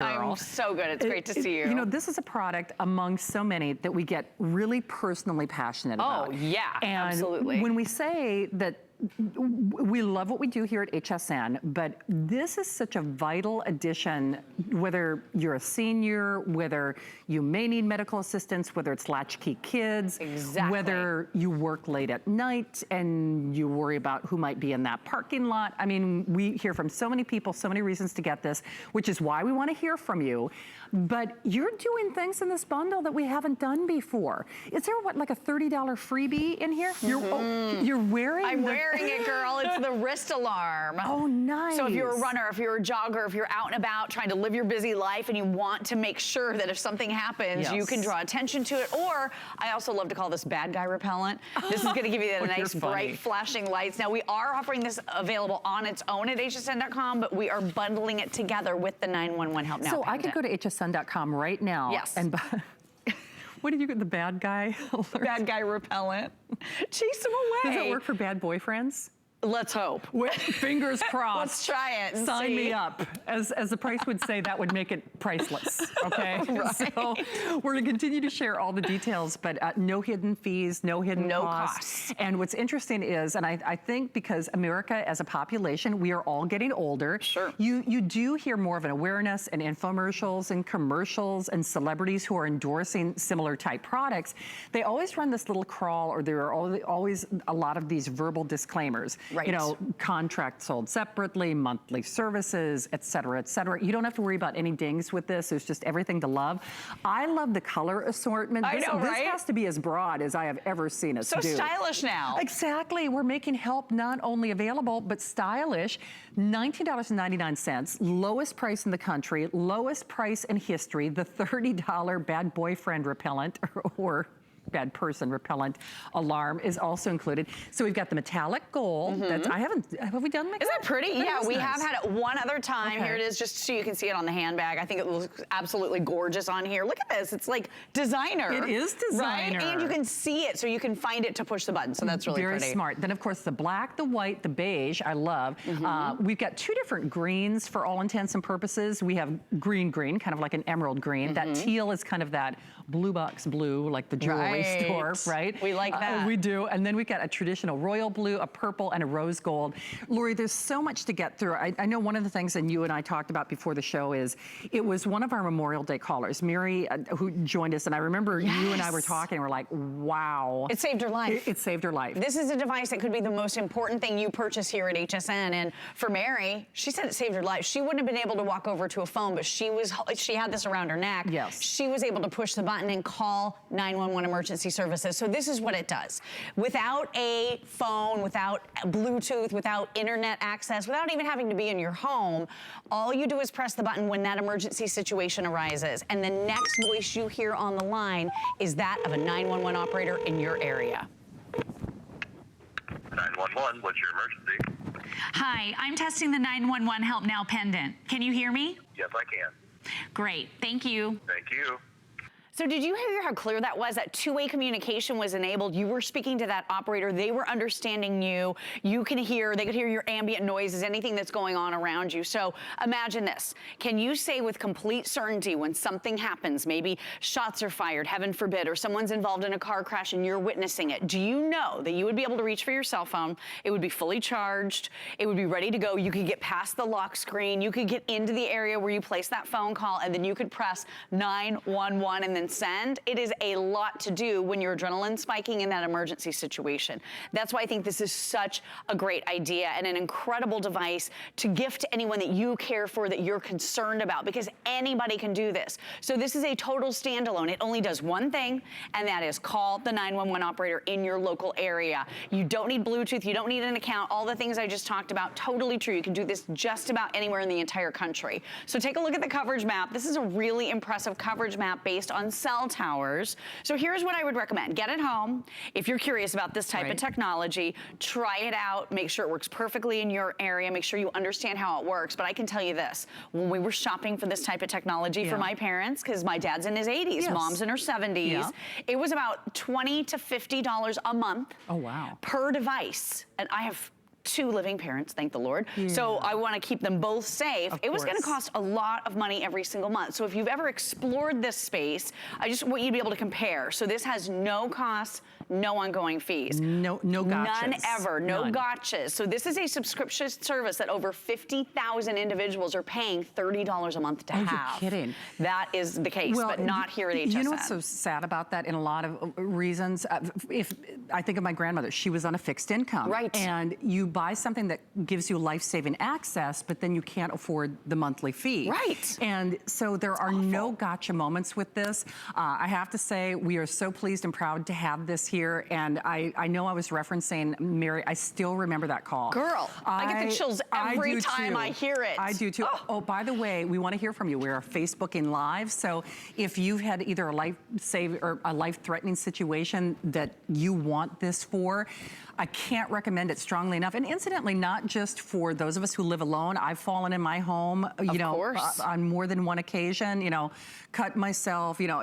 I'm so good. It's great to see you. You know, this is a product among so many that we get really personally passionate about. Oh, yeah, and absolutely. When we say that we love what we do here at HSN, but this is such a vital addition, whether you're a senior, whether you may need medical assistance, whether it's latchkey kids, whether you work late at night and you worry about who might be in that parking lot. I mean, we hear from so many people, so many reasons to get this, which is why we want to hear from you. But you're doing things in this bundle that we haven't done before. Is there, what, like a $30 freebie in here? You're wearing I'm wearing it, girl. It's the wrist alarm. Oh, nice. So if you're a runner, if you're a jogger, if you're out and about trying to live your busy life and you want to make sure that if something happens, you can draw attention to it. Or I also love to call this bad guy repellent. This is going to give you the nice, bright, flashing lights. Now, we are offering this available on its own at hsn.com, but we are bundling it together with the 911 Help Now. So I could go to hsn.com right now. Yes. And what did you get, the bad guy alert? Bad guy repellent. Chase them away. Does it work for bad boyfriends? Let's hope. Fingers crossed. Let's try it and Sign me up. As the price would say, that would make it priceless, okay? Right. So we're gonna continue to share all the details, but no hidden fees, no hidden costs. And what's interesting is, and I think because America as a population, we are all getting older. Sure. You do hear more of an awareness and infomercials and commercials and celebrities who are endorsing similar type products. They always run this little crawl, or there are always a lot of these verbal disclaimers. Right. You know, contract sold separately, monthly services, et cetera, et cetera. You don't have to worry about any dings with this. There's just everything to love. I love the color assortment. I know, right? This has to be as broad as I have ever seen us do. So stylish now. Exactly. We're making help not only available, but stylish. $19.99, lowest price in the country, lowest price in history, the $30 bad boyfriend repellent, or bad person repellent alarm is also included. So we've got the metallic gold. That's, have we done metallic? Isn't that pretty? Yeah, we have had it one other time. Okay. Here it is, just so you can see it on the handbag. I think it looks absolutely gorgeous on here. Look at this. It's like designer. It is designer. Right? And you can see it, so you can find it to push the button. So that's really pretty. Very smart. Then, of course, the black, the white, the beige, I love. We've got two different greens for all intents and purposes. We have green, kind of like an emerald green. That teal is kind of that blue box blue, like the jewelry store, right? We like that. We do. And then we've got a traditional royal blue, a purple, and a rose gold. Lori, there's so much to get through. I know one of the things, and you and I talked about before the show, is it was one of our Memorial Day callers, Mary, who joined us, and I remember you and I were talking, we're like, wow. It saved her life. It saved her life. This is a device that could be the most important thing you purchase here at HSN. And for Mary, she said it saved her life. She wouldn't have been able to walk over to a phone, but she had this around her neck. Yes. She was able to push the button and call 911 emergency services. So this is what it does. Without a phone, without Bluetooth, without internet access, without even having to be in your home, all you do is press the button when that emergency situation arises. And the next voice you hear on the line is that of a 911 operator in your area. 911, what's your emergency? Hi, I'm testing the 911 Help Now pendant. Can you hear me? Yes, I can. Great, thank you. Thank you. So did you hear how clear that was? That two-way communication was enabled. You were speaking to that operator. They were understanding you. You can hear, they could hear your ambient noises, anything that's going on around you. So imagine this. Can you say with complete certainty when something happens, maybe shots are fired, heaven forbid, or someone's involved in a car crash and you're witnessing it, do you know that you would be able to reach for your cell phone? It would be fully charged. It would be ready to go. You could get past the lock screen. You could get into the area where you place that phone call, and then you could press 911 and then send. It is a lot to do when your adrenaline spiking in that emergency situation. That's why I think this is such a great idea and an incredible device to gift to anyone that you care for, that you're concerned about, because anybody can do this. So this is a total standalone. It only does one thing, and that is call the 911 operator in your local area. You don't need Bluetooth, you don't need an account, all the things I just talked about, totally true. You can do this just about anywhere in the entire country. So take a look at the coverage map. This is a really impressive coverage map based on cell towers. So here's what I would recommend. Get it home. If you're curious about this type of technology, try it out. Make sure it works perfectly in your area. Make sure you understand how it works. But I can tell you this, when we were shopping for this type of technology for my parents, because my dad's in his 80s, mom's in her 70s, it was about $20 to $50 a month Oh, wow. per device. And I have 2 living parents, thank the Lord. So I want to keep them both safe. It was going to cost a lot of money every single month. So if you've ever explored this space, I just want you to be able to compare. So this has no costs, no ongoing fees. No gotchas. None ever, no gotchas. So this is a subscription service that over 50,000 individuals are paying $30 a month to have. You're kidding. That is the case, but not here at HSN. You know what's so sad about that in a lot of reasons? If I think of my grandmother, she was on a fixed income. Right. And you buy something that gives you life-saving access, but then you can't afford the monthly fee. Right. And so there are no gotcha moments with this. I have to say, we are so pleased and proud to have this here. And I know I was referencing Mary, I still remember that call. Girl, I get the chills every time I hear it. I do too. Oh, by the way, we want to hear from you. We're Facebooking Live. So if you've had either a life-threatening situation that you want this for, I can't recommend it strongly enough. And incidentally, not just for those of us who live alone. I've fallen in my home, you know, on more than one occasion, you know, cut myself, you know,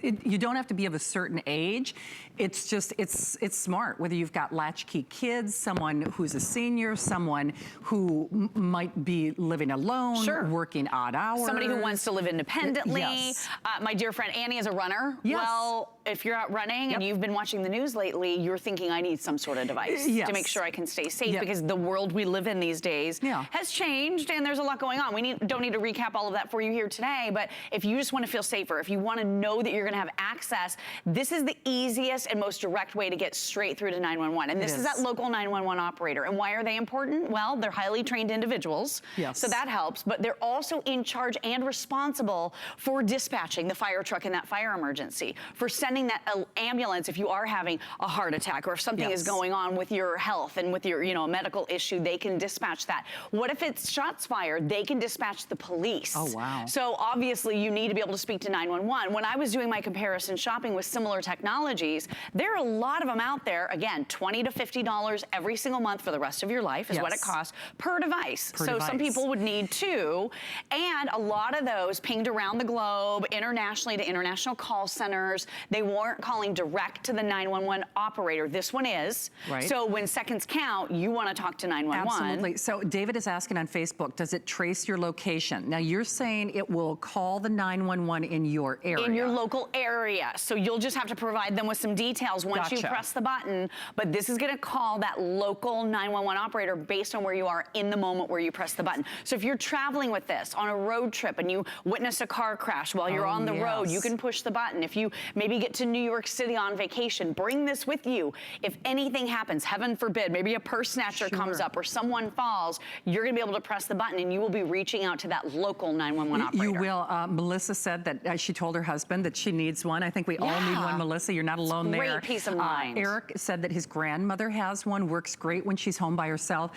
you don't have to be of a certain age. It's just, it's smart, whether you've got latchkey kids, someone who's a senior, someone who might be living alone, working odd hours. Somebody who wants to live independently. Yes. My dear friend Annie is a runner. Yes. Well, if you're out running and you've been watching the news lately, you're thinking I need some sort of device to make sure I can stay safe because the world we live in these days has changed and there's a lot going on. We don't need to recap all of that for you here today, but if you just want to feel safer, if you want to know that you're going to have access, this is the easiest and most direct way to get straight through to 911. And this is that local 911 operator. And why are they important? Well, they're highly trained individuals, so that helps, but they're also in charge and responsible for dispatching the fire truck in that fire emergency, for sending that ambulance if you are having a heart attack or if something is going on with your health and with your, you know, medical issue, they can dispatch that. What if it's shots fired? They can dispatch the police. Oh, wow. So obviously you need to be able to speak to 911. When I was doing my comparison shopping with similar technologies, there are a lot of them out there. Again, $20 to $50 every single month for the rest of your life is what it costs per device. Some people would need 2, and a lot of those pinged around the globe, internationally to international call centers. They weren't calling direct to the 911 operator. This one is. So when seconds count, you want to talk to 911. Absolutely. So David is asking on Facebook, does it trace your location? Now you're saying it will call the 911 in your area. In your local area. So you'll just have to provide them with some details once you press the button, but this is going to call that local 911 operator based on where you are in the moment where you press the button. So if you're traveling with this on a road trip and you witness a car crash while you're on the road, you can push the button. If you maybe get to New York City on vacation, bring this with you. If anything happens, heaven forbid, maybe a purse snatcher comes up or someone falls, you're going to be able to press the button and you will be reaching out to that local 911 operator. You will. Melissa said that she told her husband that she needs one. I think we all need one, Melissa. You're not alone there. Great peace of mind. Eric said that his grandmother has one, works great when she's home by herself.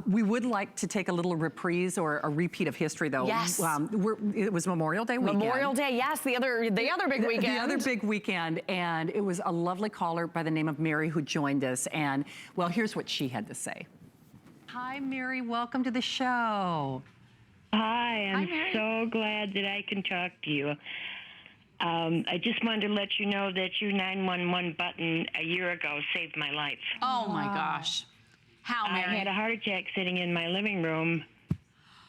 We would like to take a little reprise or a repeat of history, though. Yes. It was Memorial Day weekend. Memorial Day, yes, the other big weekend. The other big weekend, and it was a lovely caller by the name of Mary who joined us, and, well, here's what she had to say. Hi, Mary. Welcome to the show. Hi, I'm so glad that I can talk to you. I just wanted to let you know that your 911 button a year ago saved my life. Oh my gosh. How, Mary? I had a heart attack sitting in my living room,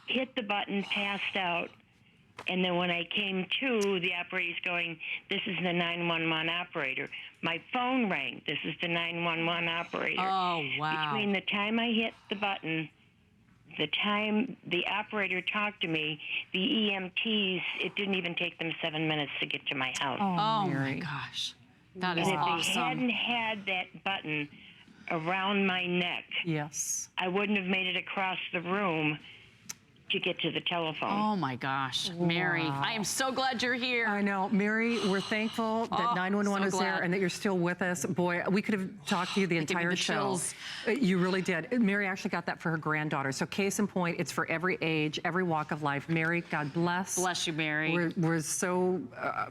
hit the button, passed out, and then when I came to, the operator's going, "This is the 911 operator." My phone rang. "This is the 911 operator." Oh, wow. Between the time I hit the button, the time the operator talked to me, the EMTs, it didn't even take them 7 minutes to get to my house. Oh my gosh. That is and if awesome. they hadn't had that button around my neck, I wouldn't have made it across the room to get to the telephone. Oh my gosh, Mary, I am so glad you're here. I know, Mary, we're thankful that 911 is there and that you're still with us. Boy, we could have talked to you the entire show. Chills. You really did. Mary actually got that for her granddaughter. So case in point, it's for every age, every walk of life. Mary, God bless. Bless you, Mary. We're so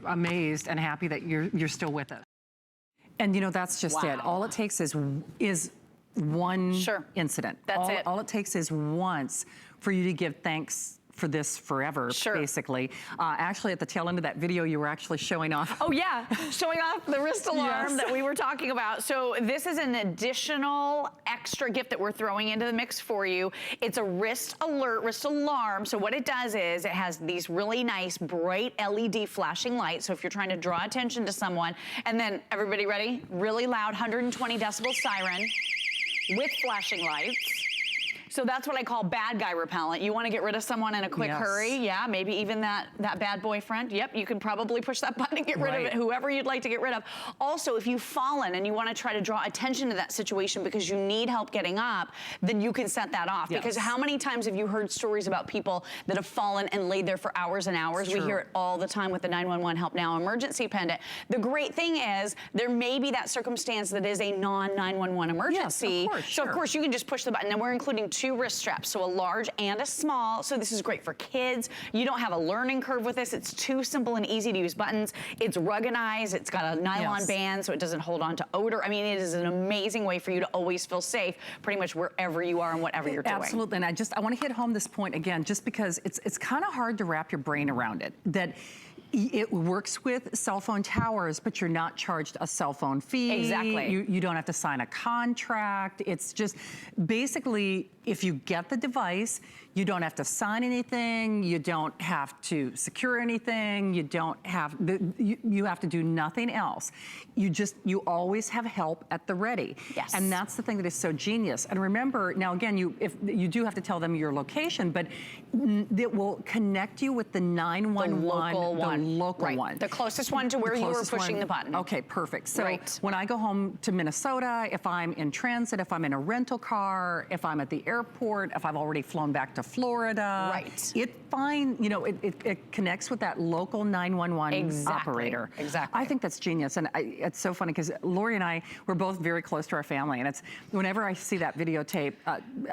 amazed and happy that you're still with us. And you know, that's just it. All it takes is one incident. That's it. All it takes is once for you to give thanks for this forever, basically. Actually, at the tail end of that video, you were actually showing off. Oh yeah, showing off the wrist alarm that we were talking about. So this is an additional extra gift that we're throwing into the mix for you. It's a wrist alert, wrist alarm. So what it does is it has these really nice bright LED flashing lights. So if you're trying to draw attention to someone, and then everybody ready? Really loud 120 decibel siren with flashing lights. So that's what I call bad guy repellent. You want to get rid of someone in a quick hurry. Yeah, maybe even that bad boyfriend. Yep, you can probably push that button and get rid of it, whoever you'd like to get rid of. Also, if you've fallen and you want to try to draw attention to that situation because you need help getting up, then you can set that off. Because how many times have you heard stories about people that have fallen and laid there for hours and hours? We hear it all the time with the 911 Help Now emergency pendant. The great thing is there may be that circumstance that is a non-911 emergency. Yes, of course, so of course you can just push the button, and we're including 2 wrist straps, so a large and a small. So this is great for kids. You don't have a learning curve with this. It's 2 simple and easy to use buttons. It's ruggedized. It's got a nylon band so it doesn't hold on to odor. I mean, it is an amazing way for you to always feel safe pretty much wherever you are and whatever you're doing. Absolutely, and I want to hit home this point again, just because it's kind of hard to wrap your brain around it, that it works with cell phone towers, but you're not charged a cell phone fee. Exactly. You don't have to sign a contract. It's just basically, if you get the device, you don't have to sign anything. You don't have to secure anything. You don't have, you have to do nothing else. You always have help at the ready. Yes. And that's the thing that is so genius. And remember, now again, if you do have to tell them your location, but it will connect you with the 911, the local local one. The closest one to where you were pushing the button. Okay, perfect. So when I go home to Minnesota, if I'm in transit, if I'm in a rental car, if I'm at the airport, if I've already flown back to Florida, it connects with that local 911 operator. Exactly. I think that's genius, and it's so funny because Lori and I, we're both very close to our family, and it's whenever I see that videotape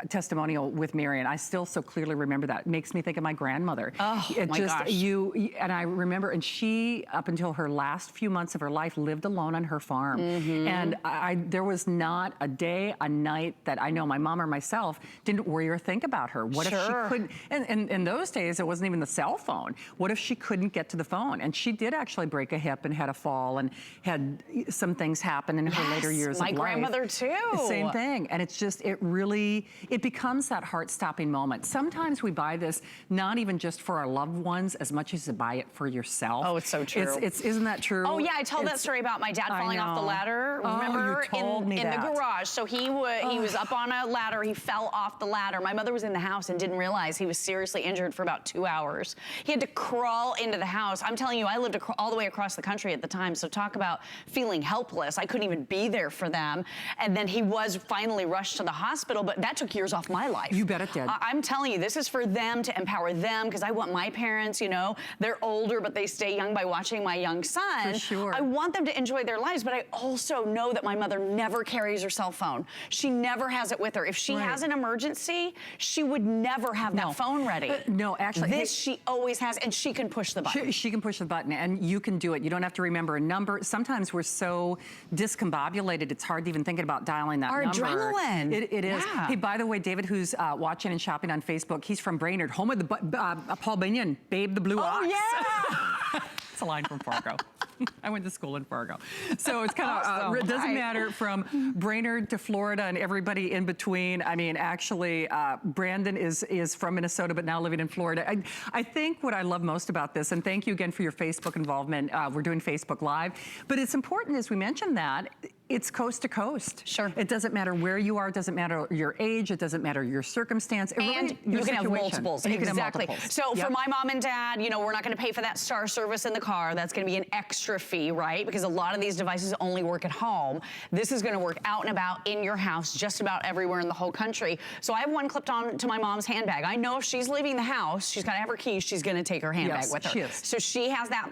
testimonial with Marion, I still so clearly remember that. It makes me think of my grandmother. Oh my gosh. And I remember, and she, up until her last few months of her life, lived alone on her farm. And there was not a day, a night that I know my mom or myself didn't worry or think about her. What if she couldn't, and in those days, it wasn't even the cell phone. What if she couldn't get to the phone? And she did actually break a hip and had a fall and had some things happen in her later years of life. My grandmother too. Same thing. And it's just, it becomes that heart-stopping moment. Sometimes we buy this not even just for our loved ones as much as to buy it for yourself. Oh, it's so true. Isn't that true? Oh yeah, I told that story about my dad falling off the ladder. Remember, you told me in the garage. So he was up on a ladder. He fell off the ladder. My mother was in the house and didn't realize he was seriously injured for about 2 hours. He had to crawl into the house. I'm telling you, I lived all the way across the country at the time. So talk about feeling helpless. I couldn't even be there for them. And then he was finally rushed to the hospital, but that took years off my life. You bet it did. I'm telling you, this is for them, to empower them, because I want my parents, they're older, but they stay young by watching my young son. For sure. I want them to enjoy their lives, but I also know that my mother never carries her cell phone. She never has it with her. If she has an emergency, she would never have that phone ready. No, actually. She always has, and she can push the button. She can push the button, and you can do it. You don't have to remember a number. Sometimes we're so discombobulated, it's hard even thinking about dialing that number. Our adrenaline. It is. Yeah. Hey, by the way, David, who's watching and shopping on Facebook, he's from Brainerd, home of the Paul Bunyan, Babe the Blue Ox. Yeah. It's a line from Fargo. I went to school in Fargo. So it's kind of, it doesn't matter from Brainerd to Florida and everybody in between. I mean, actually, Brandon is from Minnesota, but now living in Florida. I think what I love most about this, and thank you again for your Facebook involvement. We're doing Facebook Live. But it's important, as we mentioned, that it's coast to coast. Sure. It doesn't matter where you are. It doesn't matter your age. It doesn't matter your circumstance. And you can have multiples. And you can have exactly. multiples. So for my mom and dad, we're not going to pay for that star service in the car. That's going to be an extra fee, right? Because a lot of these devices only work at home. This is going to work out and about in your house, just about everywhere in the whole country. So I have one clipped on to my mom's handbag. I know if she's leaving the house, she's got to have her keys. She's going to take her handbag with her. She is. So she has that.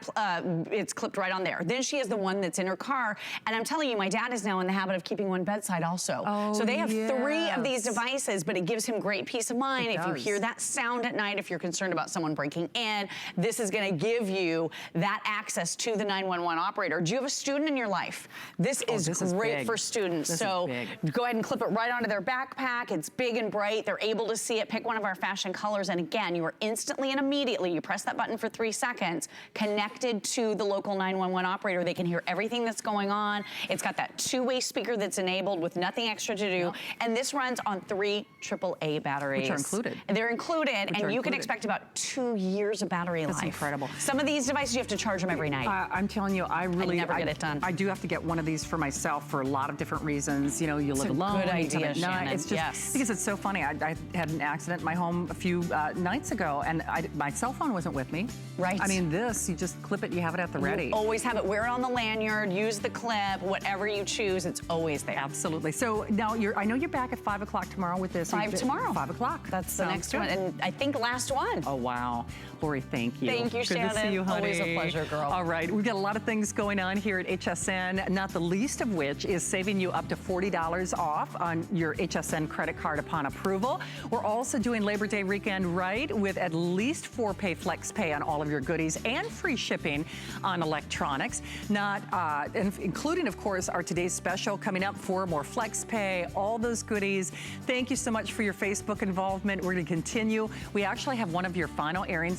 It's clipped right on there. Then she has the one that's in her car. And I'm telling you, my dad dad is now in the habit of keeping one bedside also. Oh, so they have 3 of these yes. devices, but it gives him great peace of mind. It If you does. hear that sound at night, if you're concerned about someone breaking in, this is gonna give you that access to the 911 operator. Do you have a student in your life? This is this is great big. for students. This is So big. go ahead and clip it right onto their backpack. It's big and bright. They're able to see it. Pick one of our fashion colors. And again, you are instantly and immediately, you press that button for 3 seconds, connected to the local 911 operator. They can hear everything that's going on. It's got that 2-way speaker that's enabled with nothing extra to do. And this runs on 3 AAA batteries. Which are included. They're included, and you can included. expect about 2 years of battery life. That's incredible. Some of these devices, you have to charge them every night. I'm telling you, I really never get it done. I do have to get one of these for myself for a lot of different reasons. You know, you live a alone. good you idea, come at night. Shannon. It's just Yes. because it's so funny. I had an accident in my home a few nights ago, and my cell phone wasn't with me. Right. I mean, this, you just clip it, you have it at the ready. You always have it. Wear it on the lanyard, use the clip, whatever you choose, it's always there. Absolutely. So now I know you're back at 5 o'clock tomorrow with this. 5 tomorrow. 5 o'clock. That's the Sounds next good. one, and I think last one. Oh, wow. Lori, thank you. Thank you, Good to Shannon. see you, honey. Always a pleasure, girl. All right, we've got a lot of things going on here at HSN, not the least of which is saving you up to $40 off on your HSN credit card upon approval. We're also doing Labor Day weekend right with at least 4-pay flex pay on all of your goodies and free shipping on electronics. Including, of course, our today's special coming up for more flex pay, all those goodies. Thank you so much for your Facebook involvement. We're going to continue. We actually have one of your final airings